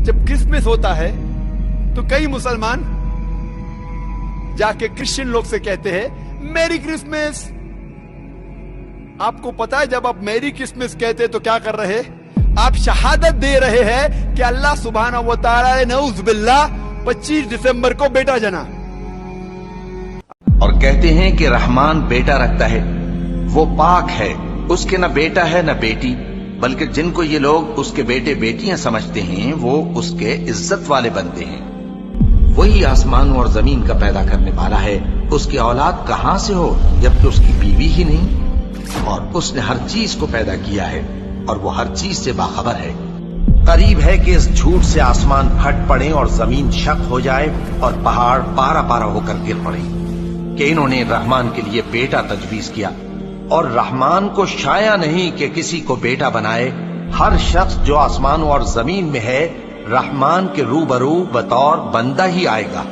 جب کرسمس ہوتا ہے تو کئی مسلمان جا کے کرسچن لوگ سے کہتے ہیں میری کرسمس. آپ کو پتا ہے جب آپ میری کرسمس کہتے تو کیا کر رہے؟ آپ شہادت دے رہے ہیں کہ اللہ سبحانہ و تعالی نے نعوذ باللہ 25 دسمبر کو بیٹا جنا. اور کہتے ہیں کہ رحمان بیٹا رکھتا ہے، وہ پاک ہے، اس کے نہ بیٹا ہے نہ بیٹی، بلکہ جن کو یہ لوگ اس کے بیٹے بیٹیاں سمجھتے ہیں وہ اس کے عزت والے بنتے ہیں. وہی آسمانوں اور زمین کا پیدا کرنے والا ہے، اس کی اولاد کہاں سے ہو جبکہ اس کی بیوی ہی نہیں؟ اور اس نے ہر چیز کو پیدا کیا ہے اور وہ ہر چیز سے باخبر ہے. قریب ہے کہ اس جھوٹ سے آسمان پھٹ پڑے اور زمین شق ہو جائے اور پہاڑ پارا پارا ہو کر گر پڑے کہ انہوں نے رحمان کے لیے بیٹا تجویز کیا. اور رحمان کو شایع نہیں کہ کسی کو بیٹا بنائے. ہر شخص جو آسمانوں اور زمین میں ہے رحمان کے روبرو بطور بندہ ہی آئے گا.